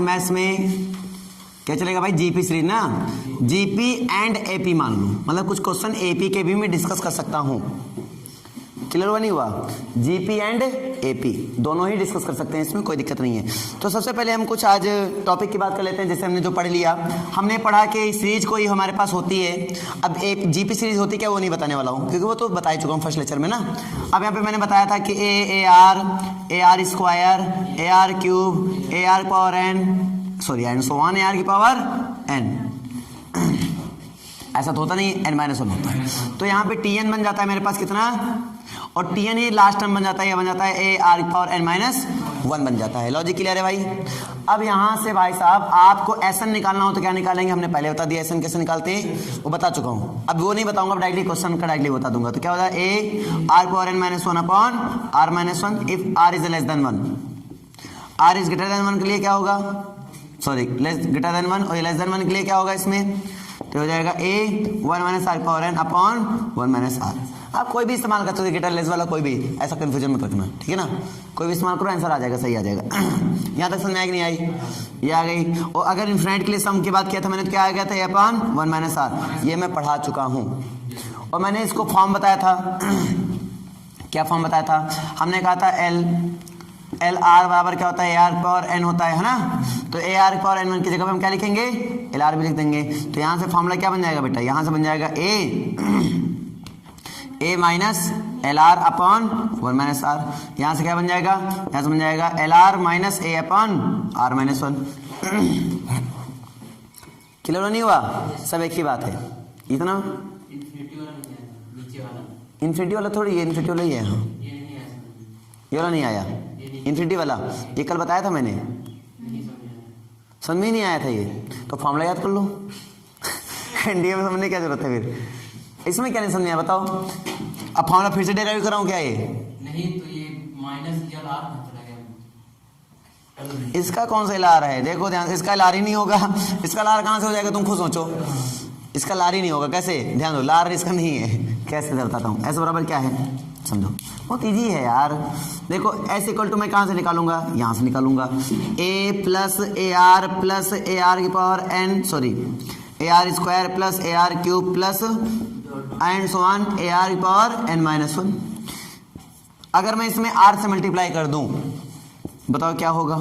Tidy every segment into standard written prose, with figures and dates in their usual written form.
Maths में क्या चलेगा भाई, जीपी सीरीज ना, जीपी एंड एपी मान लो, मतलब कुछ क्वेश्चन एपी के भी मैं डिस्कस कर सकता हूं। क्लियर हुआ नहीं हुआ, जीपी एंड एपी दोनों ही डिस्कस कर सकते हैं, इसमें कोई दिक्कत नहीं है। तो सबसे पहले हम कुछ आज टॉपिक की बात कर लेते हैं। जैसे हमने जो पढ़ लिया, हमने पढ़ा कि सीरीज कोई हमारे पास होती है। अब एक जीपी सीरीज होती क्या, वो नहीं बताने वाला हूँ क्योंकि वो तो बता चुका हूँ फर्स्ट लेक्चर में ना। अब यहाँ पे मैंने बताया था कि a r square, a r cube, a r power n, sorry and so on, a r की पावर एन, ऐसा तो होता नहीं, एन माइनस वन होता है। तो यहाँ पे टी एन बन जाता है मेरे पास कितना, और टी एन ही लास्ट टर्म बन जाता है, ये बन जाता है ए आर की पावर एन माइनस वन बन जाता है। लॉजिक क्लियर है भाई। अब यहाँ से भाई साहब आपको एस एन निकालना हो तो क्या निकालेंगे, हमने पहले बता दिया एस एन कैसे निकालते हैं, वो बता चुका हूँ। अब वो नहीं बताऊंगा, अब डायरेक्टली क्वेश्चन का डायरेक्टली बता दूंगा। तो क्या होता है, a r power n minus one upon r minus one if r is less than one. R is greater than one के लिए क्या होगा, sorry less greater than one, और लेस देन वन के लिए क्या होगा इसमें, तो हो जाएगा a one minus r power n upon one minus r. आप कोई भी इस्तेमाल कर सकते हो, ग्रेटर लेस वाला कोई भी, ऐसा कंफ्यूजन मत रखना, ठीक है ना। कोई भी इस्तेमाल करो, आंसर आ जाएगा, सही आ जाएगा। यहाँ तक समझ में आई कि नहीं आई, ये आ गई। और अगर इन्फिनिट के लिए सम की बात किया था मैंने, तो क्या आ गया था, ए अपॉन वन माइनस आर, ये मैं पढ़ा चुका हूँ। और मैंने इसको फॉर्म बताया था, क्या फॉर्म बताया था, हमने कहा था एल आर बराबर क्या होता है, ए आर पावर एन होता है ना। तो a r power n one की जगह पे हम क्या लिखेंगे, एल आर भी लिख देंगे। तो यहाँ से फॉर्मूला क्या बन जाएगा बेटा, यहाँ से बन जाएगा a minus l r upon one minus r. यहाँ से क्या बन जाएगा, यहाँ से बन जाएगा l r minus a upon r minus one. Clear नहीं हुआ, सब एक ही बात है। इतना इन्फिनिटी वाला थोड़ी, ये इन्फिनिटी वाला ही है, हाँ ये वाला नहीं आया, इन्फिनिटी वाला ये कल बताया था मैंने, समझ में नहीं आया था ये, तो फॉर्मूला याद कर लो। एनडीए में समझने क्या जरूरत है फिर, इसमें क्या नहीं समझ आया बताओ। अब फॉर्मूला फिर से डेराइव कराऊं क्या, ये नहीं तो ये माइनस एल आर इसका कौन सा एल आर है, देखो ध्यान से, इसका एल आर ही नहीं होगा। इसका एल आर कहाँ से हो जाएगा, तुम खुद सोचो। इसका लार ही नहीं होगा, कैसे, ध्यान दो, लार इसका नहीं है, कैसे बताता हूँ। ऐसे बराबर क्या है, समझो, बहुत इजी है यार। देखो एस इक्वल टू मैं कहाँ से निकालूंगा, यहाँ से निकालूंगा, ए प्लस ए आर की power n, sorry a r square plus a r cube plus and so on a r की पावर एन माइनस वन। अगर मैं इसमें आर से मल्टीप्लाई कर दूं, बताओ क्या होगा,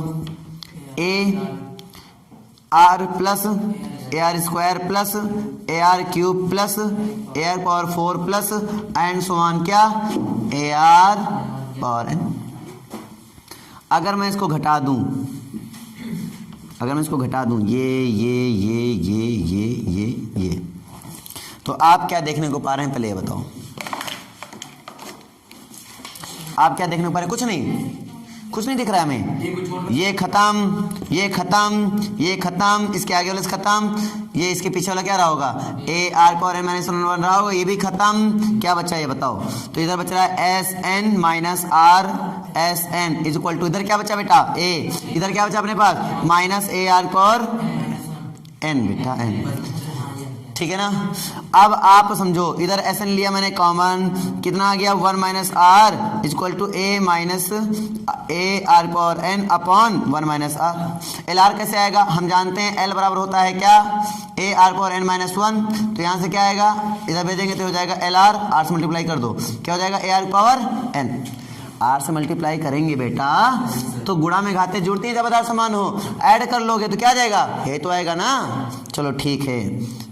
a are plus a r square plus a r cube plus a r power four plus and so on क्या, ए आर पावर एन। अगर मैं इसको घटा दूं, ये तो आप क्या देखने को पा रहे हैं, पहले ये बताओ, आप क्या देखने को पा रहे हैं, कुछ नहीं दिख रहा है हमें। ये खत्म, इसके आगे वाला खत्म, ये इसके पीछे वाला क्या रहा होगा, a r power n minus one रहा होगा, ये भी खत्म। क्या बचा ये बताओ, तो इधर बच रहा है s n minus r s n is equal to, इधर क्या बचा बेटा, ए, इधर क्या बचा अपने पास, minus a r power n बेटा एन, ठीक है ना। अब आप समझो, इधर एस एन लिया मैंने कॉमन, कितना आ गया, one minus r equal to a minus a r power n upon one minus r. L r कैसे आएगा, हम जानते हैं एल बराबर होता है क्या, a r power n minus one. तो यहाँ से क्या आएगा, इधर भेजेंगे तो हो जाएगा एल आर, आर से मल्टीप्लाई कर दो, क्या हो जाएगा, a r power n. R से मल्टीप्लाई करेंगे बेटा तो गुणा में घाते जुड़ती है, जब आधार समान हो, ऐड कर लोगे तो क्या आ जाएगा, ये तो आएगा ना। चलो ठीक है,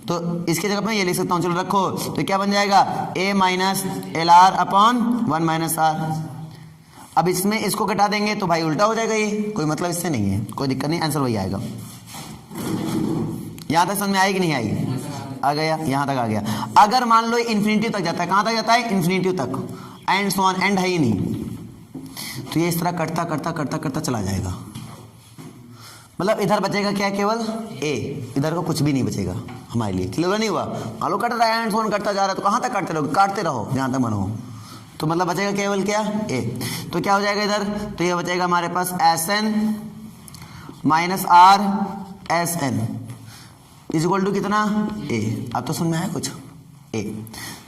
तो इसकी जगह मैं ये लिख सकता हूँ, चलो रखो, तो क्या बन जाएगा, a minus l r upon one minus r. अब इसमें इसको घटा देंगे तो भाई उल्टा हो जाएगा, ये कोई मतलब इससे नहीं है, कोई दिक्कत नहीं, आंसर वही आएगा। यहाँ तक समझ में आई कि नहीं आई, आ गया, यहाँ तक आ गया। अगर मान लो इन्फिनिटी तक जाता है, कहाँ तक जाता है, इन्फिनिटी तक, एंड सो ऑन, एंड है ही नहीं, तो ये इस तरह कटता चला जाएगा। मतलब इधर बचेगा क्या, केवल ए, इधर को कुछ भी नहीं बचेगा हमारे लिए। क्लियर नहीं हुआ, आलू कट रहा है, एंड सोन कटता जा रहा है, तो कहाँ तक काटते रहो जहाँ तक मन हो, तो मतलब बचेगा केवल क्या, ए। तो क्या हो जाएगा इधर, तो ये बचेगा हमारे पास s n minus r s n is equal to कितना, ए। अब तो समझ में आया कुछ, ए।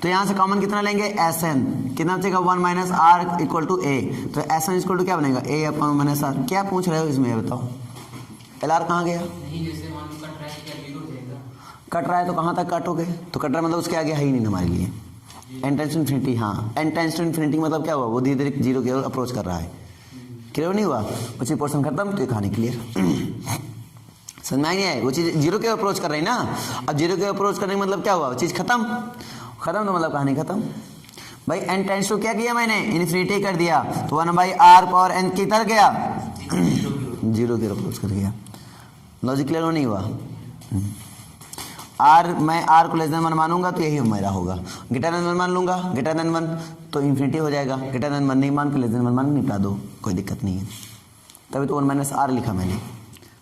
तो यहाँ से कॉमन कितना लेंगे, एस एन, कितना बचेगा, one minus r equal to a. तो एस एन इक्वल टू क्या बनेगा, ए अपॉन माइनस आर। क्या पूछ रहे हो इसमें, ये बताओ, एल आर कहाँ गया? नहीं, जैसे मान लो कट रहा है क्या 0 हो जाएगा? कट रहा है तो कहाँ तक कट हो गए? तो कट रहा है मतलब उसके आगे है ही नहीं हमारे लिए। एन टेंस टू इन्फिनिटी, हाँ एन टेंस टू इन्फिनिटी मतलब क्या हुआ? वो धीरे धीरे जीरो की ओर अप्रोच कर रहा है। क्लियर नहीं हुआ? वो चीज पोर्शन खत्म, तो ये कहानी क्लियर। समझ में आई नहीं है? वो चीज जीरो की ओर अप्रोच कर रही है ना। अब जीरो की ओर अप्रोच करने का मतलब क्या हुआ? वो चीज खत्म, खत्म तो मतलब कहानी खत्म। भाई एन टेंस टू क्या किया मैंने? इन्फिनिटी कर दिया, तो 1/r पावर n की तरह गया, जीरो की ओर अप्रोच कर गया। लॉजिक क्लियर नहीं हुआ? आर, मैं आर को लेस देन 1 मानूंगा तो यही मेरा होगा। ग्रेटर देन 1 मान लूंगा, ग्रेटर देन 1 तो इन्फिनिटी हो जाएगा। ग्रेटर देन 1 नहीं मान के लेस देन 1 मान निपटा दो, कोई दिक्कत नहीं है। तभी तो 1 - r लिखा मैंने।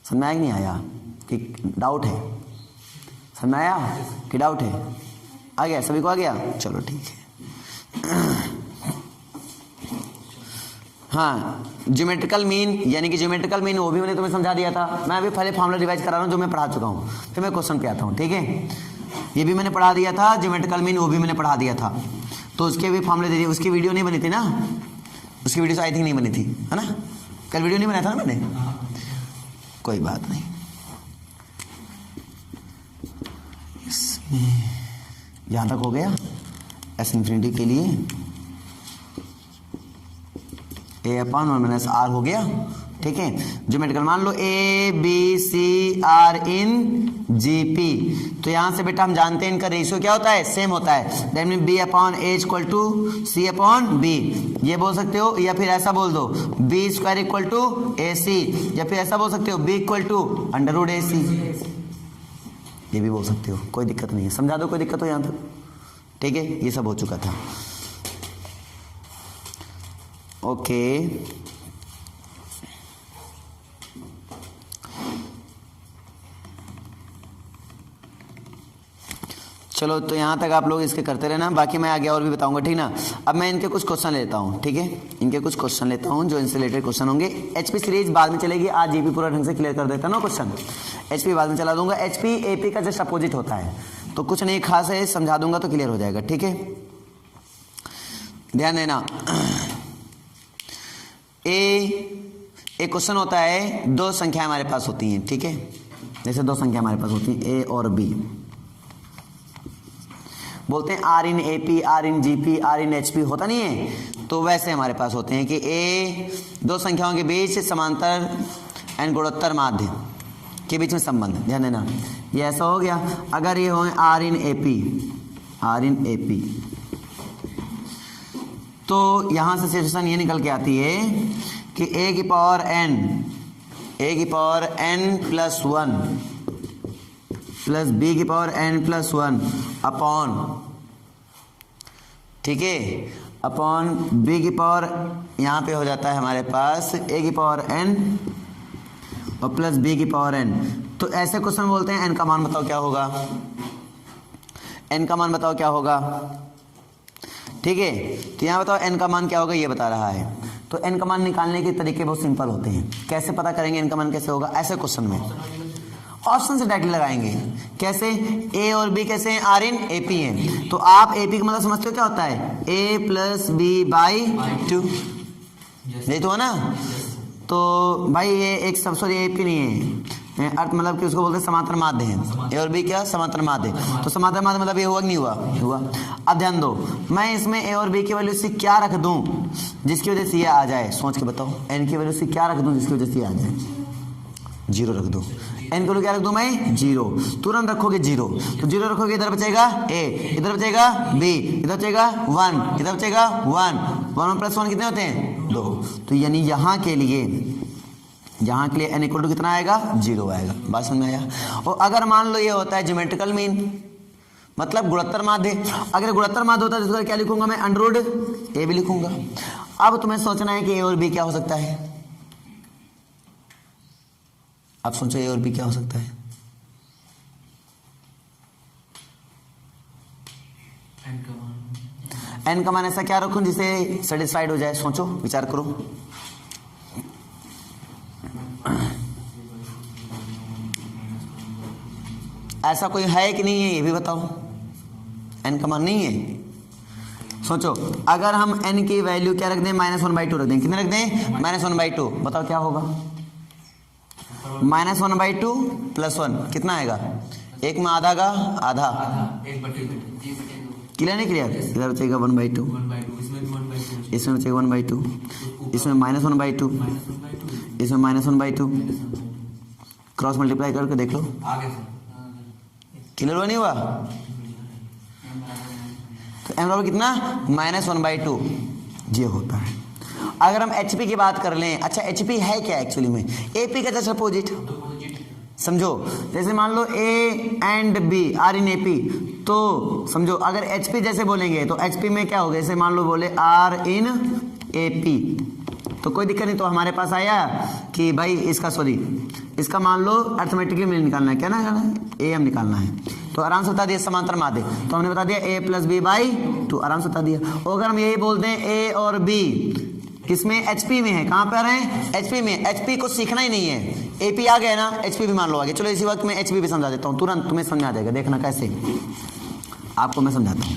समझ में आया कि नहीं आया? कि डाउट है? समझ में आया कि डाउट है? आ गया सभी को? आ गया, चलो ठीक है। हाँ, ज्योमेट्रिकल मीन यानी कि ज्योमेट्रिकल मीन वो भी मैंने तुम्हें समझा दिया था। मैं अभी पहले फॉर्मूला रिवाइज करा रहा हूँ जो मैं पढ़ा चुका हूँ, फिर मैं क्वेश्चन पे आता हूँ। ठीक है, ये भी मैंने पढ़ा दिया था, ज्योमेट्रिकल मीन वो भी मैंने पढ़ा दिया था। तो उसके भी फॉर्मूले दे दिए। उसकी वीडियो नहीं बनी थी ना, उसकी वीडियो तो आई थिंक नहीं बनी थी, है ना? कल वीडियो नहीं बनाया था ना मैंने? कोई बात नहीं। यहाँ तक हो गया एस इन्फिनिटी के लिए a/1 - r हो गया। ठीक है, ज्योमेट्रिकल मान लो a b c r in g p, तो यहां से बेटा हम जानते हैं इनका रेशियो क्या होता है? सेम होता है। दैट मीन b/a = c/b, ये बोल सकते हो, या फिर ऐसा बोल दो b² = ac, या फिर ऐसा बोल सकते हो b = √ac, ये भी बोल सकते हो, कोई दिक्कत नहीं है। समझा दो, कोई दिक्कत हो यहां तक? ठीक है, ये सब हो चुका था। ओके, चलो तो यहाँ तक आप लोग इसके करते रहना, बाकी मैं आगे और भी बताऊंगा। ठीक ना? अब मैं इनके कुछ क्वेश्चन लेता हूँ। ठीक है, इनके कुछ क्वेश्चन लेता हूँ जो इनसे रिलेटेड क्वेश्चन होंगे। एचपी सीरीज बाद में चलेगी, आज जीपी पूरा ढंग से क्लियर कर देता ना क्वेश्चन। एचपी बाद में चला दूंगा। एचपी एपी का जस्ट अपोजिट होता है, तो कुछ नहीं खास है, समझा दूंगा तो क्लियर हो जाएगा। ठीक है, ध्यान देना। एक क्वेश्चन होता है, दो संख्या हमारे पास होती हैं। ठीक है, जैसे दो संख्या हमारे पास होती हैं ए और बी, बोलते हैं are in AP, are in GP, are in HP, होता नहीं है? तो वैसे हमारे पास होते हैं कि ए दो संख्याओं के बीच समांतर एंड गुणोत्तर माध्य के बीच में संबंध। ध्यान देना, ये ऐसा हो गया। अगर ये हो are in AP, are in AP, तो यहां से सिचुएशन ये निकल के आती है कि a की पावर n + 1 प्लस b की पावर n + 1 अपॉन, ठीक है, अपॉन b की पावर, यहाँ पे हो जाता है हमारे पास a की पावर n और प्लस b की पावर n। तो ऐसे क्वेश्चन बोलते हैं n का मान बताओ क्या होगा? n का मान बताओ क्या होगा? ठीक है, तो यहाँ बताओ n का मान क्या होगा, ये बता रहा है। तो n का मान निकालने के तरीके बहुत सिंपल होते हैं। कैसे पता करेंगे n का मान कैसे होगा? ऐसे क्वेश्चन में ऑप्शन से डायरेक्टली लगाएंगे। कैसे? a और b कैसे हैं? आर इन एपी हैं, तो आप एपी का मतलब समझते हो क्या होता है? a + b/2, यही तो है ना? तो भाई ये एक सब, सॉरी एपी नहीं है, अर्थ मतलब कि उसको बोलते हैं समांतर माध्य हैं। ए और बी क्या? समांतर माध्य। तो समांतर माध्य मतलब ये हुआ कि नहीं हुआ? हुआ। अब ध्यान दो, मैं इसमें ए और बी की वैल्यू से क्या रख दूं जिसकी वजह से ये आ जाए? सोच के बताओ, एन की वैल्यू से क्या रख दूं जिसकी वजह से ये आ जाए? 0 रख दो। एन को क्या रख दूं मैं? 0। तुरंत रखोगे 0, तो 0 रखोगे, इधर बचेगा a, इधर बचेगा b, इधर बचेगा 1, इधर बचेगा 1, 1 + 1 कितने होते हैं? 2। तो यानी यहाँ के लिए n = कितना आएगा? 0 आएगा। बात समझ में आया? और अगर मान लो ये होता है ज्योमेट्रिकल मीन, मतलब गुणोत्तर माध्य। अगर गुणोत्तर माध्य होता है तो क्या लिखूंगा मैं? √a भी लिखूंगा। अब तुम्हें सोचना है कि a और b क्या हो सकता है। आप सोचो a और b क्या हो सकता है? n का मान ऐसा क्या रखूं जिसे सेटिस्फाइड हो जाए? सोचो, विचार करो। ऐसा कोई है कि नहीं है, ये भी बताओ। n का मान नहीं है। सोचो, अगर हम n की वैल्यू क्या रख दें? -1/2 रख दें। कितने रख दें? -1/2। बताओ क्या होगा? -1/2 +1 कितना आएगा? एक में आधा का आधा, आधा 1/2 क्लियर नहीं क्लियर? इधर बचेगा 1/2, 1/2 इसमें भी 1/2 इसमें बचेगा 1/2, इसमें -1/2, -1/2 इसमें -1/2, क्रॉस मल्टीप्लाई करके देख लो, आगे से क्लियर हुआ नहीं हुआ? तो m बराबर कितना? -1/2 ये होता है। अगर हम HP की बात कर लें, अच्छा HP है क्या एक्चुअली में? AP का जस्ट अपोजिट, समझो जैसे मान लो A and B are in AP, तो समझो अगर HP जैसे बोलेंगे तो HP में क्या होगा? जैसे मान लो बोले R इन AP, तो कोई दिक्कत नहीं। तो हमारे पास आया कि भाई इसका मान लो अर्थमेटिकली मीन निकालना है, क्या ना AM निकालना है, तो आराम से बता दिया समांतर माध्य, तो हमने बता दिया A + B/2, आराम से बता दिया। और अगर हम यही बोल दें A और B किसमें? HP में है। कहाँ पर है? HP में। HP को सीखना ही नहीं है, AP आ गया ना, HP भी मान लो आ गया। चलो इसी वक्त मैं HP भी समझा देता हूँ, तुरंत तुम्हें समझ आ जाएगा, देखना कैसे आपको मैं समझाता हूँ।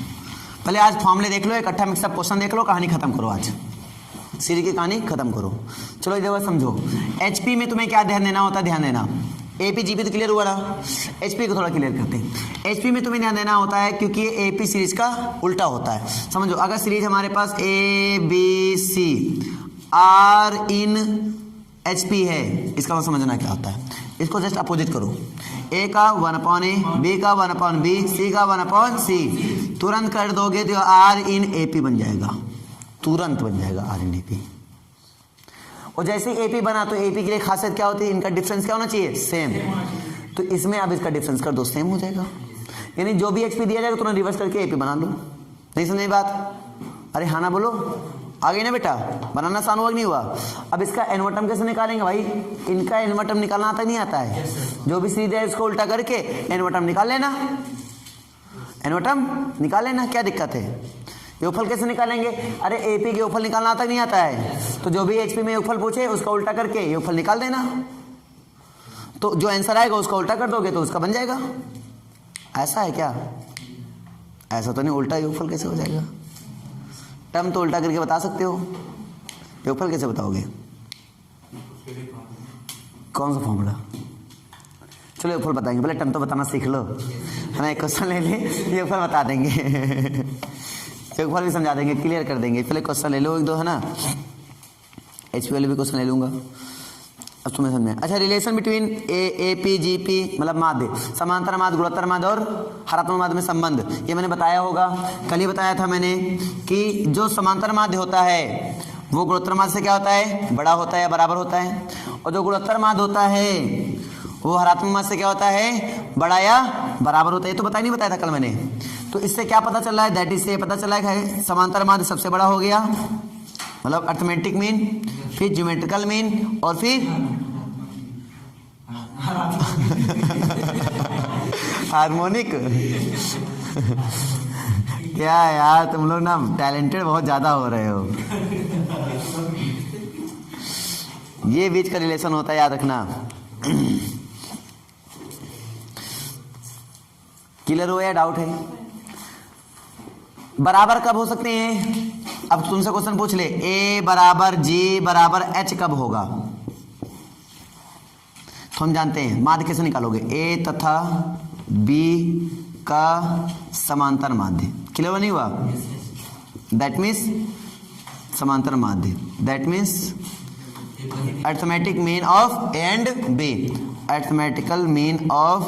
पहले आज फॉर्मूले देख लो, इकट्ठा मिक्सअप क्वेश्चन देख लो, कहानी खत्म करो, आज सीरीज की कहानी खत्म करो। चलो इधर समझो, HP में तुम्हें क्या ध्यान देना होता है? ध्यान देना, AP GP तो क्लियर हुआ ना, HP को थोड़ा क्लियर करते हैं। HP में तुम्हें ध्यान देना होता है क्योंकि ये AP सीरीज का उल्टा होता है। समझो अगर सीरीज हमारे पास ABC R इन HP है, इसका मतलब समझना क्या होता है, इसको जस्ट अपोजिट करो। A का 1/A, B का 1/B, C का 1/C, तुरंत कर दोगे तो R इन AP बन जाएगा, तुरंत बन जाएगा R इन AP। और जैसे AP बना तो AP के लिए खासियत क्या होती है? इनका डिफरेंस क्या होना चाहिए? सेम। तो इसमें अब इसका डिफरेंस कर दो, सेम हो जाएगा। यानी जो भी HP दिया जाएगा तुरंत रिवर्स करके AP बना लो। नहीं समझे बात? अरे हाँ ना बोलो, आ गई ना बेटा? बनाना आसान हुआ कि नहीं हुआ? अब इसका एनवर्टम कैसे निकालेंगे भाई? इनका एनवर्टम निकालना आता नहीं आता है? जो भी सीरीज है उसको उल्टा करके एनवर्टम निकाल लेना, एनवर्टम निकाल लेना, क्या दिक्कत है? योगफल कैसे निकालेंगे? अरे AP के योगफल निकालना आता नहीं आता है? तो जो भी HP में योगफल पूछे उसका उल्टा करके योगफल निकाल देना, तो जो आंसर आएगा उसका उल्टा कर दोगे तो उसका बन जाएगा। ऐसा है क्या? ऐसा तो नहीं, उल्टा योगफल कैसे हो जाएगा? टर्म तो उल्टा करके बता सकते हो, योगफल कैसे बताओगे? कौन सा फॉर्मूला? चलो योगफल बताएंगे, पहले टर्म तो बताना सीख लो, है ना। एक क्वेश्चन ले ले, योगफल बता देंगे, योगफल भी समझा देंगे, क्लियर कर देंगे। पहले क्वेश्चन ले लो एक दो, है ना। HP वाले भी क्वेश्चन ले लूंगा, अब तुम्हें समझ में। अच्छा, रिलेशन बिटवीन AP GP मतलब माध्य, समांतर माध्य, गुणोत्तर माध्य और हरात्मक माध्य में संबंध, ये मैंने बताया होगा, कल ही बताया था मैंने कि जो समांतर माध्य होता है वो गुणोत्तर माध्य से क्या होता है? बड़ा होता है या बराबर होता है। और जो गुणोत्तर माध्य होता है वो हरात्मक माध्य से क्या होता है? बड़ा या बराबर होता है। ये तो नहीं बताया था कल मैंने। तो इससे क्या पता चल रहा है? दैट इज से पता चला है समांतर माध्य सबसे बड़ा हो गया, मतलब अर्थमेटिक मीन, फिर ज्योमेट्रिकल मीन, और फिर हार्मोनिक। क्या यार तुम लोग ना टैलेंटेड बहुत ज्यादा हो रहे हो। ये बीच का रिलेशन होता है, याद रखना। क्लियर हो या डाउट है? बराबर कब हो सकते हैं? अब तुमसे क्वेश्चन पूछ ले, A = G = H कब होगा? तो हम जानते हैं, माध्य कैसे निकालोगे? A तथा B का समांतर माध्य, क्लियर नहीं हुआ? दैट मीन्स समांतर माध्य, that means arithmetic mean of A and B, arithmetical mean of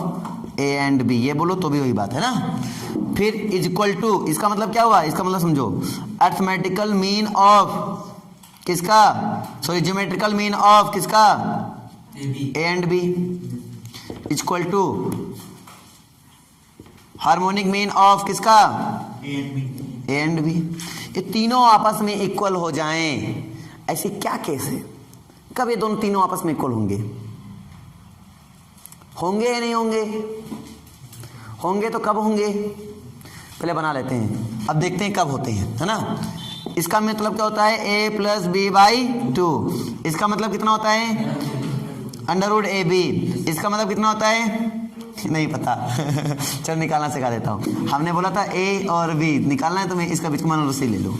A and B, ये बोलो तो भी वही बात है ना। फिर इज इक्वल टू, इसका मतलब क्या हुआ? इसका मतलब समझो, अर्थमेटिकल मीन ऑफ किसका? सॉरी, ज्योमेट्रिकल मीन ऑफ किसका? A and B equal to harmonic mean of किसका? A and B। ये तीनों आपस में इक्वल हो जाएं, ऐसी क्या केस है? कब ये दोनों तीनों आपस में इक्वल होंगे? होंगे या नहीं होंगे? होंगे तो कब होंगे? पहले बना लेते हैं, अब देखते हैं कब होते हैं, है ना। इसका मतलब क्या होता है? A + B/2। इसका मतलब कितना होता है? √AB। इसका मतलब कितना होता है? नहीं पता। चल निकालना सिखा देता हूँ। हमने बोला था A और B निकालना है तुम्हें, इसका बीच का मान उसी ले लो।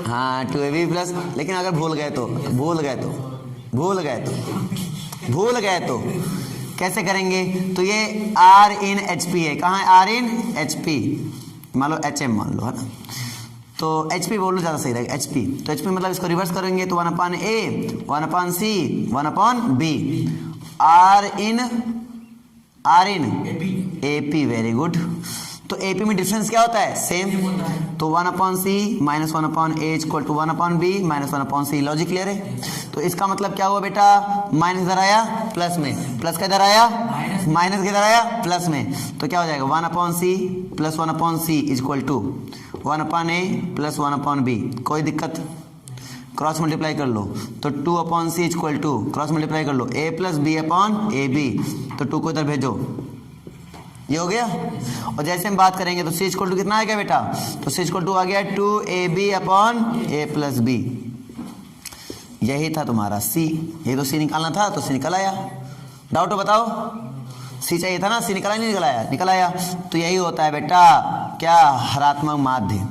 हाँ 2AB+, लेकिन अगर भूल गए तो भूल गए तो कैसे करेंगे? तो ये आर इन एच पी है, कहाँ है? आर इन एच पी, मान लो एच एम मान लो, है ना, तो एच पी बोल लो ज़्यादा सही रहेगा, एच पी। तो एच पी मतलब इसको रिवर्स करेंगे तो 1/A 1/C 1/B, are in A P, very good. तो ए पी में डिफरेंस क्या होता है? सेम। तो 1/C minus 1/A equal to 1/B minus 1/C। Logic clear है? तो इसका मतलब क्या हुआ बेटा? माइनस इधर आया प्लस में, प्लस का इधर आया माइनस के इधर आया प्लस में, तो क्या हो जाएगा? 1/C plus 1/C equal to 1/A plus 1/B। कोई दिक्कत? क्रॉस मल्टीप्लाई कर लो तो 2/C equal to, cross multiply कर लो, A प्लस B/AB, तो 2 को इधर भेजो, ये हो गया। और जैसे हम बात करेंगे तो C इक्वल टू कितना आ गया बेटा? तो C इक्वल टू आ गया 2AB/A प्लस B। यही था तुम्हारा C, ये तो C निकालना था तो C निकल आया। डाउट हो बताओ? C चाहिए था ना, C निकला नहीं? निकल आया। तो यही होता है बेटा क्या? हरात्मक माध्य।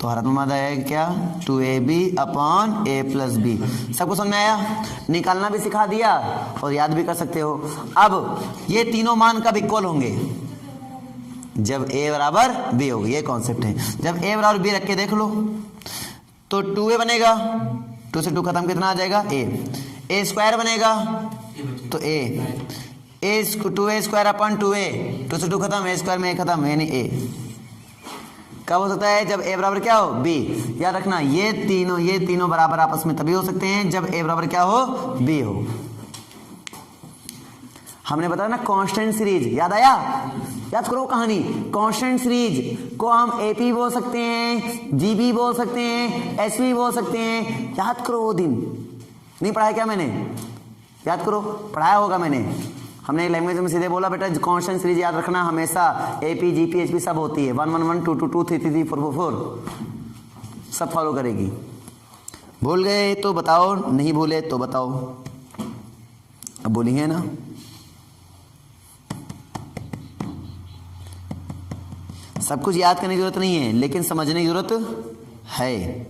तो हरात्मक माध्य है क्या? 2AB/A plus B। सबको समझ में आया? निकालना भी सिखा दिया और याद भी कर सकते हो। अब ये तीनों मान कब इक्वल होंगे? जब A बराबर B होगी, ये कॉन्सेप्ट है। जब A बराबर B रख के देख लो तो 2A बनेगा, 2 से 2 खत्म, कितना आ जाएगा? A स्क्वायर बनेगा तो A 2A square upon 2A, 2 से 2 खत्म, A स्क्वायर में A खत्म, यानी A। कब हो सकता है? जब A बराबर क्या हो? B। याद रखना ये तीनों बराबर आपस में तभी हो सकते हैं जब A बराबर क्या हो? B हो। हमने बताया ना कांस्टेंट सीरीज, याद आया? याद करो कहानी। कांस्टेंट सीरीज को हम AP बोल सकते हैं, GB बोल सकते हैं, SV बोल सकते हैं। याद करो वो दिन, नहीं पढ़ाया क्या मैंने? याद करो, पढ़ाया होगा मैंने। हमने लैंग्वेज में सीधे बोला बेटा कांस्टेंट सीरीज याद रखना हमेशा, AP GP HP सब होती है, 1 1 1 2 2 2 3 3 3 4 4 4 सब फॉलो करेगी। भूल गए तो बताओ, नहीं भूले तो बताओ। अब बोली है ना? सब कुछ याद करने की जरूरत नहीं है लेकिन समझने की जरूरत है।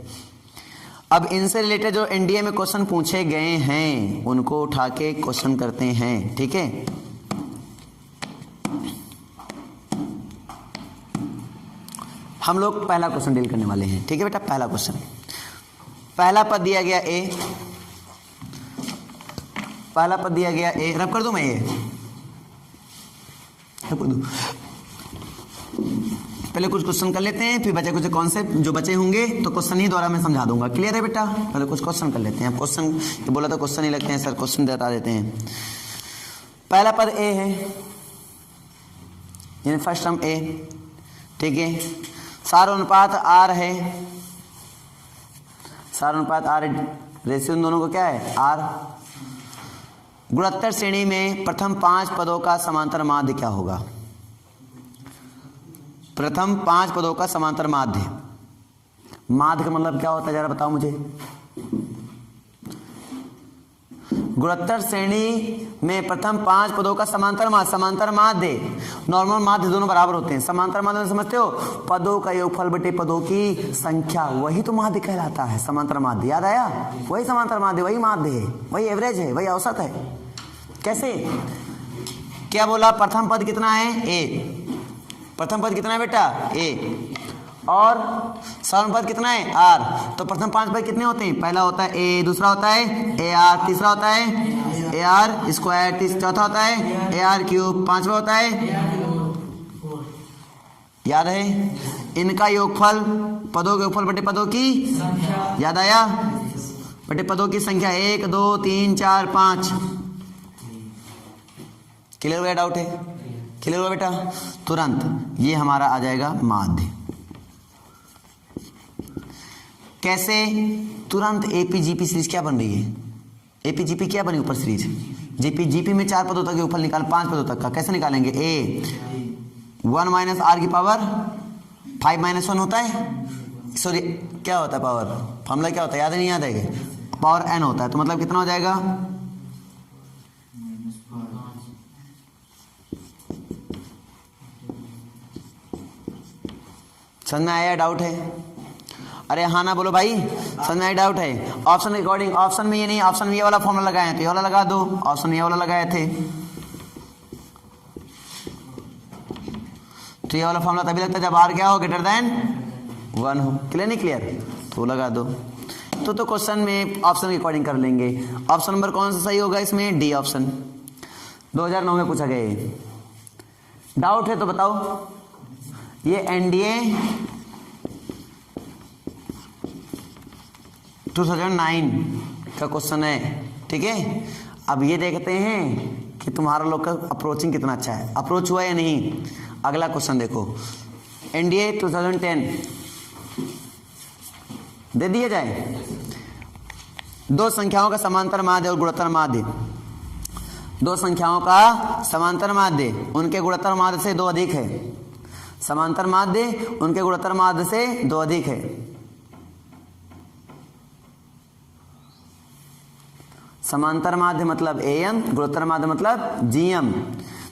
अब इनसे रिलेटेड जो एनडीए में क्वेश्चन पूछे गए हैं उनको उठा के क्वेश्चन करते हैं, ठीक है? हम लोग पहला क्वेश्चन डील करने वाले हैं, ठीक है बेटा? पहला क्वेश्चन, पहला पद दिया गया A, पहला पद दिया गया A, रब कर दूं मैं? ये रब कर दूं? पहले कुछ क्वेश्चन कर लेते हैं, फिर बचे कुछ कॉन्सेप्ट जो बचे होंगे तो क्वेश्चन ही द्वारा मैं समझा दूंगा। क्लियर है बेटा? पहले कुछ क्वेश्चन कर लेते हैं। क्वेश्चन ये बोला तो क्वेश्चन ही लगते हैं सर, क्वेश्चन बता देते हैं। पहला पद A है, यानी फर्स्ट टर्म A, ठीक है? सार अनुपात R है, सार अनुपात R, रेशियो दोनों को क्या है? R। गुणोत्तर श्रेणी में प्रथम 5 पदों का समांतर माध्य क्या होगा? प्रथम 5 पदों का समांतर माध्य, माध्य का मतलब क्या होता है जरा बताओ मुझे? गुणोत्तर श्रेणी में प्रथम 5 पदों का समांतर माध्य, नॉर्मल माध्य दोनों बराबर होते हैं। समांतर माध्य में समझते हो? पदों का योगफल बटे पदों की संख्या, वही तो माध्य कहलाता है, समांतर माध्य। याद आया? वही समांतर माध्य, वही माध्य है, वही एवरेज है, वही औसत है। कैसे? क्या बोला? प्रथम पद कितना है? A। प्रथम पद कितना है बेटा? A। और साधारण पद कितना है? R। तो प्रथम 5 पद कितने होते हैं? पहला होता है A, दूसरा होता है AR, तीसरा होता है AR स्क्वायर, चौथा होता है AR क्यूब, पांचवा होता है, याद है? इनका योगफल पदों के योगफल बटे पदों की, याद आया? बटे पदों की संख्या 1 2 3 4 5। क्लियर हो गया? डाउट है? क्लियर हुआ बेटा? तुरंत ये हमारा आ जाएगा माध्य। कैसे? तुरंत APGP सीरीज क्या बन रही है? APGP क्या बनी ऊपर सीरीज? GP में 4 पदों तक ऊपर निकाल, 5 पदों तक का कैसे निकालेंगे? A 1 माइनस R की पावर 5 माइनस 1 होता है, सॉरी क्या होता है पावर? फॉर्मूला क्या होता है? याद नहीं याद है? पावर n होता है। तो मतलब कितना हो जाएगा? समझ में आया? डाउट है? अरे हाँ ना बोलो भाई, समझ में डाउट है? ऑप्शन के अकॉर्डिंग, ऑप्शन में ये नहीं, ऑप्शन में ये वाला फॉर्मूला लगाए हैं तो ये वाला लगा दो, ऑप्शन में ये वाला लगाए थे तो ये वाला फॉर्मूला तभी लगता है जब आर क्या हो, ग्रेटर देन 1 हो। क्लियर नहीं क्लियर? तो लगा दो। तो क्वेश्चन में ऑप्शन के अकॉर्डिंग कर लेंगे। ऑप्शन नंबर कौन सा सही होगा इसमें? डी ऑप्शन, 2009 में पूछा गया ये। डाउट है तो बताओ। ये एनडीए 2009 का क्वेश्चन है, ठीक है। अब ये देखते हैं कि तुम्हारा लोग का अप्रोचिंग कितना अच्छा है, अप्रोच हुआ या नहीं। अगला क्वेश्चन देखो, एनडीए 2010 दे दिया जाए। दो संख्याओं का समांतर माध्य और गुणोत्तर माध्य, दो संख्याओं का समांतर माध्य उनके गुणोत्तर माध्य से 2 अधिक है। समांतर माध्य उनके गुणोत्तर माध्य से 2 अधिक है। समांतर माध्य मतलब एम, गुणोत्तर माध्य मतलब जीएम।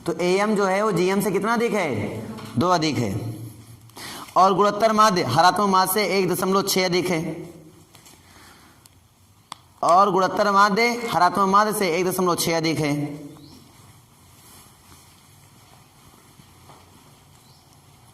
तो एम जो है वो जीएम से कितना अधिक है? 2 अधिक है। और गुणोत्तर माध्य हरात्मक माध्य से 1.6 अधिक है। और गुणोत्तर माध्य हरात्मक माध्य से 1.6 अधिक है।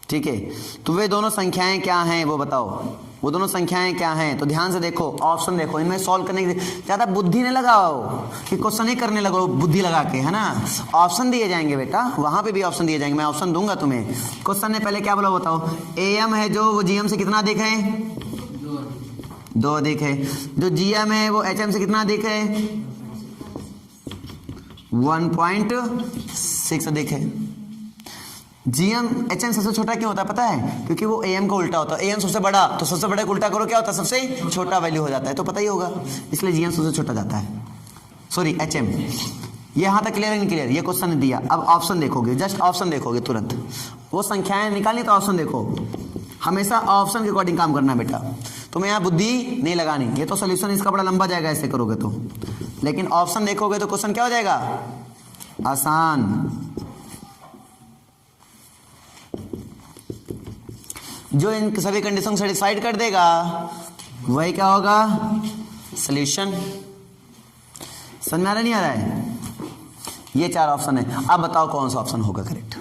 ठीक है, तो वे दोनों संख्याएं क्या हैं वो बताओ, वो दोनों संख्याएं क्या हैं? तो ध्यान से देखो, ऑप्शन देखो, इनमें सॉल्व करने के ज्यादा बुद्धि नहीं लगाओ कि क्वेश्चन ही करने लगो बुद्धि लगा के, है ना। ऑप्शन दिए जाएंगे बेटा, वहां पे भी ऑप्शन दिए जाएंगे, मैं ऑप्शन दूंगा तुम्हें। क्वेश्चन ने पहले क्या बोला बताओ? एम है जो वो जीएम से कितना अधिक है? 2 अधिक है। जो जीएम है वो एचएम से कितना अधिक है? 1.6 अधिक है। जीएम एचएम सबसे छोटा क्यों होता है पता है? क्योंकि वो एएम का उल्टा होता है। एएम सबसे बड़ा, तो सबसे बड़े को उल्टा करो क्या होता है? सबसे छोटा वैल्यू हो जाता है, तो पता ही होगा, इसलिए जीएम सबसे छोटा जाता है, सॉरी एचएम। ये यहाँ तक क्लियर है नहीं क्लियर? ये क्वेश्चन दिया। अब ऑप्शन देखोगे, जस्ट ऑप्शन देखोगे तुरंत, वो संख्याएं निकालनी तो ऑप्शन देखो। हमेशा ऑप्शन के अकॉर्डिंग काम करना बेटा, तुम्हें यहाँ बुद्धि नहीं लगानी। ये तो सोल्यूशन इसका बड़ा लंबा जाएगा ऐसे करोगे तो, लेकिन ऑप्शन देखोगे तो क्वेश्चन क्या हो जाएगा? आसान। जो इन सभी कंडीशन को सेटिस्फाइड कर देगा वही क्या होगा? सॉल्यूशन। समझ में आ रहा नहीं आ रहा है? ये 4 ऑप्शन है। अब बताओ कौन सा ऑप्शन होगा करेक्ट?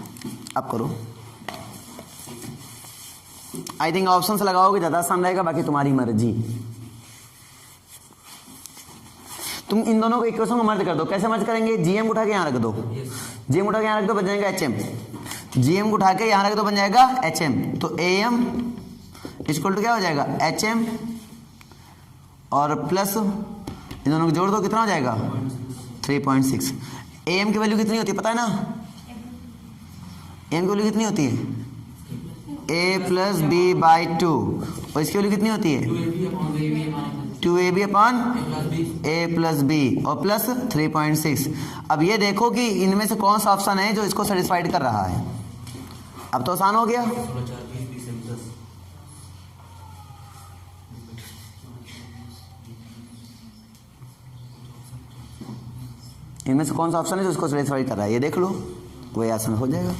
अब करो। आई थिंक ऑप्शन से लगाओगे ज्यादा आसान रहेगा, बाकी तुम्हारी मर्जी। तुम इन दोनों को इक्वेशन को मर्ज कर दो। कैसे मर्ज करेंगे? जीएम उठा के यहाँ रख दो, जीएम उठा के यहाँ रख दो, बन जाएगा एचएम। जीएम को उठा के यहाँ रख दो, बन जाएगा एचएम। तो एएम इक्वल टू क्या हो जाएगा? एचएम और प्लस इन दोनों को जोड़ दो, कितना हो जाएगा? 3.6। एएम की वैल्यू कितनी होती है पता है ना? एम की वैल्यू कितनी होती है? a+b/2। और इसकी वैल्यू कितनी होती है? 2ab/a+b और प्लस 3.6। अब ये देखो कि इनमें से कौन सा ऑप्शन है जो इसको सेटिस्फाइड कर रहा है। अब तो आसान हो गया। इनमें से कौन सा ऑप्शन है जो इसको सेटिस्फाइड कर रहा है, ये देख लो, वही आसान हो जाएगा।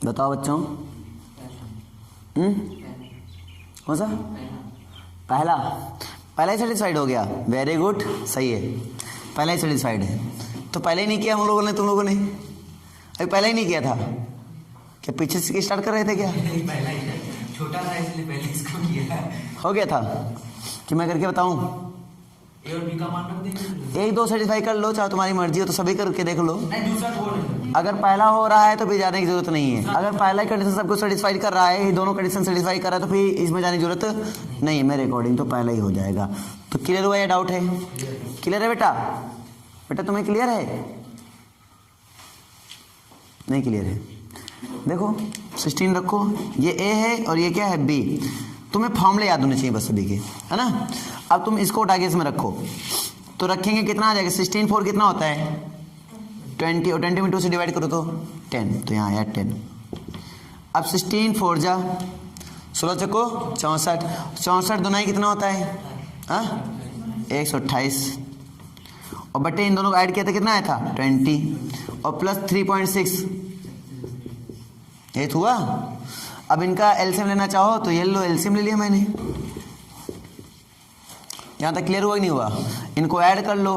बताओ बच्चों। कौन सा? पहला ही सेटिस्फाइड हो गया। वेरी गुड, सही है, पहला ही सेटिस्फाइड है। तो पहले ही नहीं किया हम लोगों ने, तुम लोगों ने अभी पहले ही नहीं किया था क्या? पीछे से स्टार्ट कर रहे थे क्या? पहला ही है, छोटा था इसलिए पहले इसको किया। हो गया था कि मैं करके बताऊं? ए और बी का मान रख देंगे। एक दो सेटिस्फाई कर लो, चाहे तुम्हारी मर्जी हो तो सभी करके देख लो। नहीं दूसरा बोल। अगर पहला हो रहा है तो फिर जाने की जरूरत नहीं है। अगर पहला कंडीशन सबको सेटिस्फाई कर रहा है, ये दोनों कंडीशन सेटिस्फाई कर रहा है, तो फिर इसमें जाने की जरूरत नहीं है मेरे अकॉर्डिंग, तो पहला ही हो जाएगा। तो क्लियर हुआ या डाउट है? क्लियर है बेटा? बेटा तुम्हें क्लियर है? नहीं क्लियर है? देखो 16 रखो, ये ए है और ये क्या है बी। तुम्हें फॉर्मूले याद होने चाहिए बस सभी के, है ना। अब तुम इसको उठा के इसमें रखो तो रखेंगे कितना आ जाएगा? 16 4 कितना होता है? 20 और 20 में 2 से डिवाइड करो तो 10, तो यहाँ आया 10। अब 16 4 जा 16 चको 64, 64 दुनाई कितना होता है? हाँ 128, और बटे इन दोनों को ऐड किया था कितना आया था? 20 और प्लस 3.6, ये हुआ। अब इनका एलसीएम लेना चाहो तो ये लो, एलसीएम ले लिया मैंने। यहाँ तक क्लियर हुआ कि नहीं हुआ? इनको ऐड कर लो,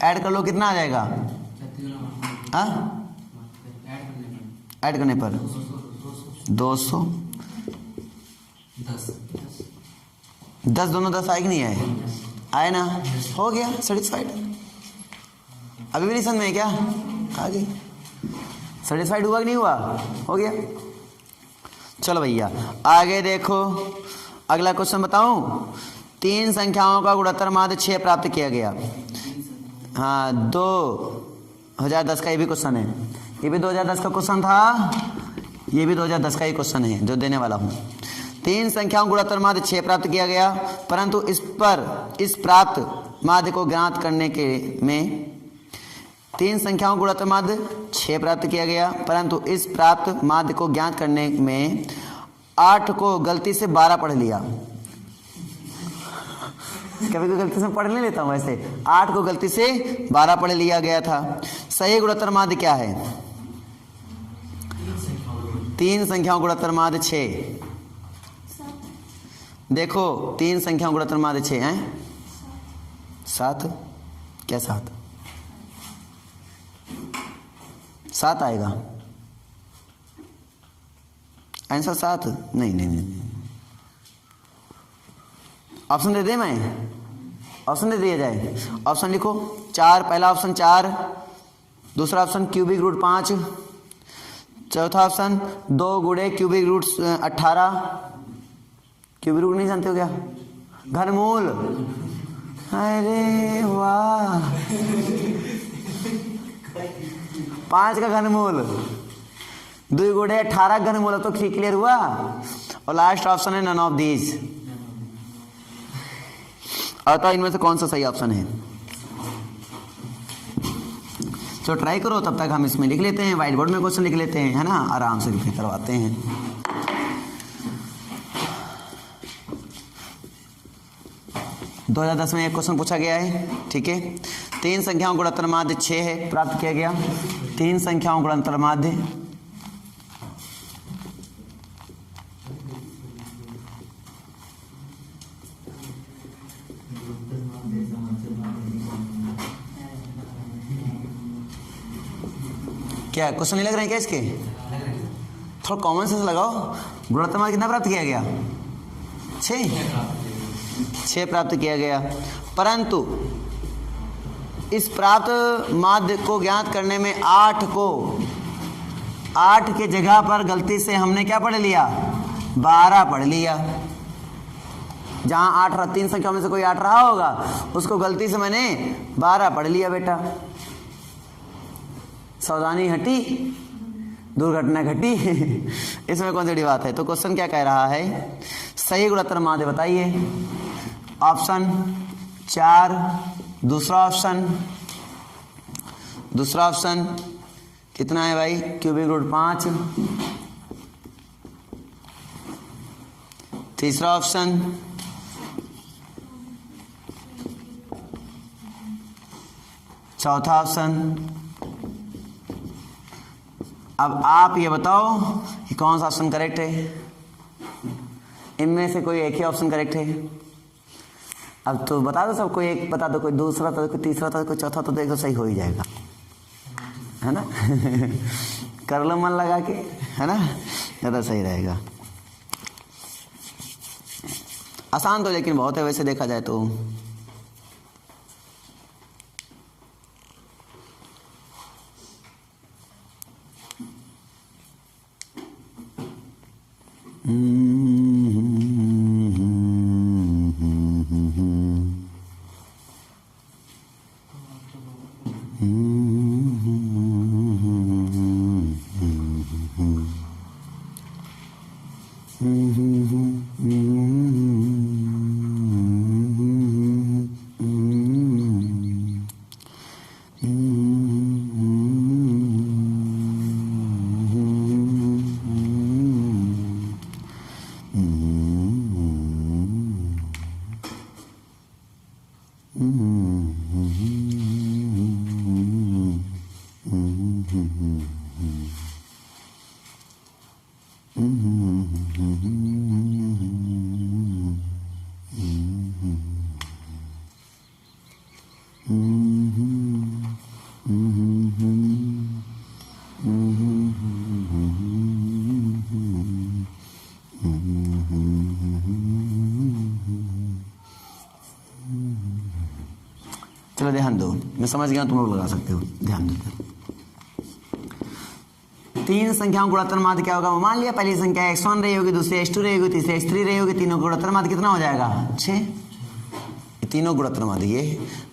ऐड कर लो कितना आ जाएगा? हाँ ऐड करने पर 200 10 दोनों 10 आए कि नहीं आए? आए ना, हो गया सेटिस्फाइड। अभी भी नहीं समझ में क्या? आ गई। सेटिस्फाइड हुआ कि नहीं हुआ? हो गया। चलो भैया आगे देखो, अगला क्वेश्चन बताऊं। 3 संख्याओं का गुणोत्तर माध्य 6 प्राप्त किया गया। हाँ 2010 का ये भी क्वेश्चन है, ये भी 2010 का क्वेश्चन था, ये भी 2010 का ही क्वेश्चन है जो देने वाला हूँ। 3 संख्याओं गुणोत्तर माध्य 6 प्राप्त किया गया, परंतु इस प्राप्त माध्य को ज्ञात करने के में 3 संख्याओं गुणोत्तर माध्य 6 प्राप्त किया गया, परंतु इस प्राप्त माध्य को ज्ञात करने में 8 को गलती से 12 पढ़ लिया। कभी कोई गलती से पढ़ नहीं लेता हूँ, वैसे 8 को गलती से 12 पढ़ लिया गया था। सही गुणोत्तर माध्य क्या है? 3 संख्याओं गुणोत्तर माध्य 6। देखो 3 संख्याओं गुणोत्तर माध्य 6 है 7, क्या 7 आएगा आंसर 7? नहीं, ऑप्शन दे दे, मैं ऑप्शन दे दिया जाए। ऑप्शन लिखो 4, पहला ऑप्शन 4, दूसरा ऑप्शन क्यूबिक रूट 5, चौथा ऑप्शन 2 गुणे क्यूबिक रूट 18। क्यूबिक रूट नहीं जानते हो क्या? घनमूल। अरे वाह, 5 का घनमूल, 2 गुणे 18 घनमूल। तो क्लियर हुआ। और लास्ट ऑप्शन है नन ऑफ दीज। अतः इनमें से कौन सा सही ऑप्शन है? तो ट्राई करो, तब तक हम इसमें लिख लेते हैं, व्हाइट बोर्ड में क्वेश्चन लिख लेते हैं, है ना, आराम से लिख करवाते हैं। 2010 में एक क्वेश्चन पूछा गया है, ठीक है। 3 संख्याओं गुणोत्तर माध्य 6 है, प्राप्त किया गया। 3 संख्याओं गुणोत्तर माध्य क्या क्वेश्चन नहीं लग रहे हैं क्या इसके? थोड़ा कॉमन सेंस लगाओ। गुणोत्तर माध्य कितना प्राप्त किया गया? 6 प्राप्त किया गया, परंतु इस प्राप्त माध्य को ज्ञात करने में 8 के जगह पर गलती से हमने क्या पढ़ लिया? 12 पढ़ लिया। जहां 8 3 संख्या में से कोई 8 रहा होगा, उसको गलती से मैंने 12 पढ़ लिया। बेटा सावधानी हटी, दुर्घटना घटी। इसमें कौन सी बड़ी बात है? तो क्वेश्चन क्या कह रहा है? सही गुणोत्तर माध्य बताइए। ऑप्शन 4, दूसरा ऑप्शन कितना है भाई? Cubic root 5। तीसरा ऑप्शन चौथा ऑप्शन। अब आप ये बताओ कि कौन सा ऑप्शन करेक्ट है? इनमें से कोई एक ही ऑप्शन करेक्ट है। अब तो बता दो सब, कोई एक बता दो, कोई दूसरा था, कोई तीसरा था, कोई चौथा, तो देखो सही हो ही जाएगा। है ना कर लो मन लगा के, है ना, ज़्यादा सही रहेगा। आसान तो लेकिन बहुत है वैसे देखा जाए तो। चलो ध्यान दो, मैं समझ गया, तुम लोग लगा सकते हो, ध्यान दो। तीन संख्याओं का गुणोत्तर माध्य क्या होगा? मान लिया पहली संख्या x1 रही होगी, दूसरी x2 रही होगी, तीसरी x3 रही होगी, तीनों का गुणोत्तर माध्य कितना हो जाएगा? 6। तीनों गुणोत्तर माध्य ये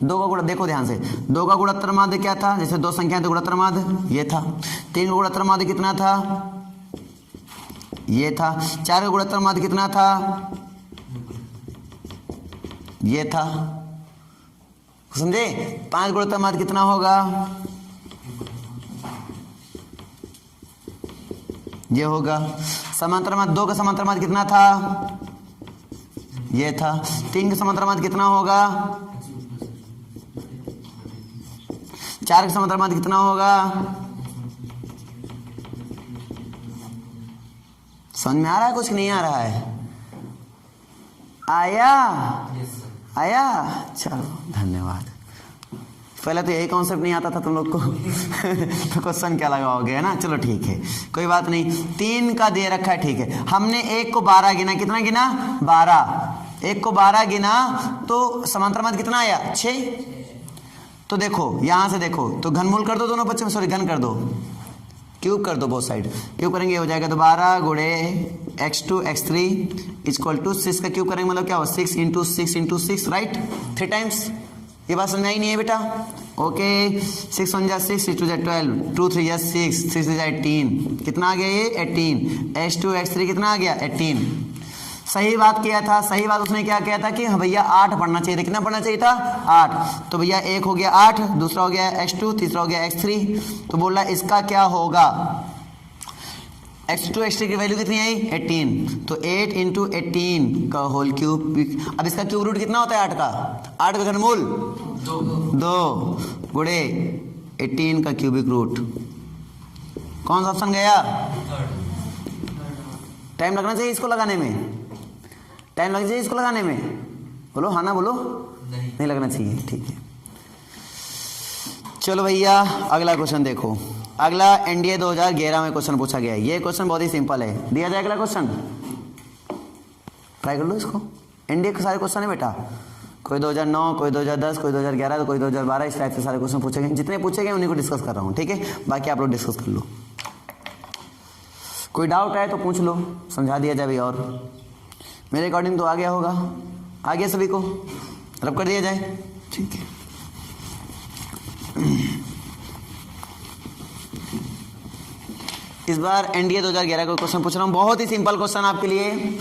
दो का गुणोत्तर, देखो ध्यान से, दो का गुणोत्तर माध्य क्या था? जैसे दो संख्या तो गुणोत्तर माध्य ये था। तीन का गुणोत्तर माध्य कितना था? ये था। चार का गुणोत्तर माध्य कितना था? ये था, समझे? पांच गुणोत्तर माध्य कितना होगा? ये होगा। समांतर माध्य, दो का समांतर माध्य कितना था? ये था। तीन का समांतर माध्य कितना होगा? चार का समांतर माध्य कितना होगा? समझ में आ रहा है कुछ नहीं आ रहा है? आया? आया? चलो धन्यवाद। पहले तो यही कॉन्सेप्ट नहीं आता था तुम लोग को तो क्वेश्चन क्या लगाओगे, है ना? चलो ठीक है, कोई बात नहीं। तीन का दे रखा है, ठीक है। हमने एक को 12 गिना, कितना गिना? 12। एक को 12 गिना तो समांतर माध्य कितना आया? 6। तो देखो यहां से देखो, तो घनमूल कर दो दोनों बच्चों में, सॉरी घन कर दो, क्यूब कर दो बोथ साइड। क्यूब करेंगे हो जाएगा तो 12 गुणे x2 x3 इक्वल टू 6 का क्यूब करेंगे मतलब क्या हो? 6 इंटू 6 इंटू 6, राइट? 3 टाइम्स। ये बात समझ आई नहीं है बेटा? ओके। 6 1 जा 6, 6 2 जा 12, 2 3 जा 6, 6 3 जा 18, कितना आ गया ये? 18। x2 x3 कितना आ गया? 18। सही बात किया था, सही बात उसने क्या किया था कि भैया 8 पढ़ना चाहिए था। कितना पढ़ना चाहिए था? 8। तो भैया एक हो गया 8, दूसरा हो गया x2, तीसरा हो गया x3। तो बोल रहा इसका क्या होगा? x2 x3 की वैल्यू कितनी आई? 18। तो 8 इंटू 18 का होल क्यूब। अब इसका क्यूब रूट कितना होता है 8 का? 8 का घनमूल 2 गुणे 18 का क्यूबिक रूट। कौन सा ऑप्शन गया? टाइम लगना चाहिए इसको लगाने में, टाइम लगना चाहिए इसको लगाने में, बोलो हाँ ना बोलो। नहीं लगना चाहिए, ठीक है। चलो भैया अगला क्वेश्चन देखो। अगला एनडीए 2011 में क्वेश्चन पूछा गया है। ये क्वेश्चन बहुत ही सिंपल है, दिया जाए अगला क्वेश्चन, ट्राई कर लो इसको। एनडीए के सारे क्वेश्चन है बेटा, कोई 2009, कोई 2010, कोई 2011, तो कोई 2012, इस टाइप से सारे क्वेश्चन पूछे गए। जितने पूछे गए उन्हीं को डिस्कस कर रहा हूँ, ठीक है? बाकी आप लोग डिस्कस कर लो, कोई डाउट है तो पूछ लो, समझा दिया जाए। और मेरे अकॉर्डिंग तो आ गया होगा, आ गया सभी को, रब कर दिया जाए, ठीक है। इस बार एनडीए 2011 का क्वेश्चन पूछ रहा हूँ, बहुत ही सिंपल क्वेश्चन आपके लिए।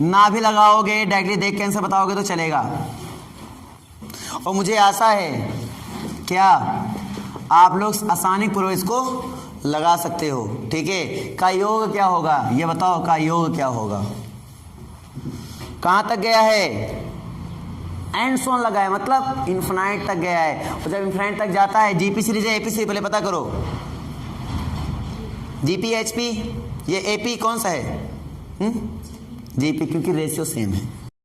ना भी लगाओगे, डायरेक्टली देख के आंसर बताओगे तो चलेगा। और मुझे आशा है क्या आप लोग आसानी पूर्वक इसको लगा सकते हो, ठीक है? का योग क्या होगा ये बताओ, का योग क्या होगा? कहां तक गया है? एंड सोन लगा है, मतलब इन्फिनाइट तक गया है। और जब इन्फिनाइट तक जाता है, जीपी सीरीज है एपी सीरीज, पहले पता करो। जीपी एचपी, ये एपी कौन सा है? जीपी, क्योंकि रेशियो सेम है।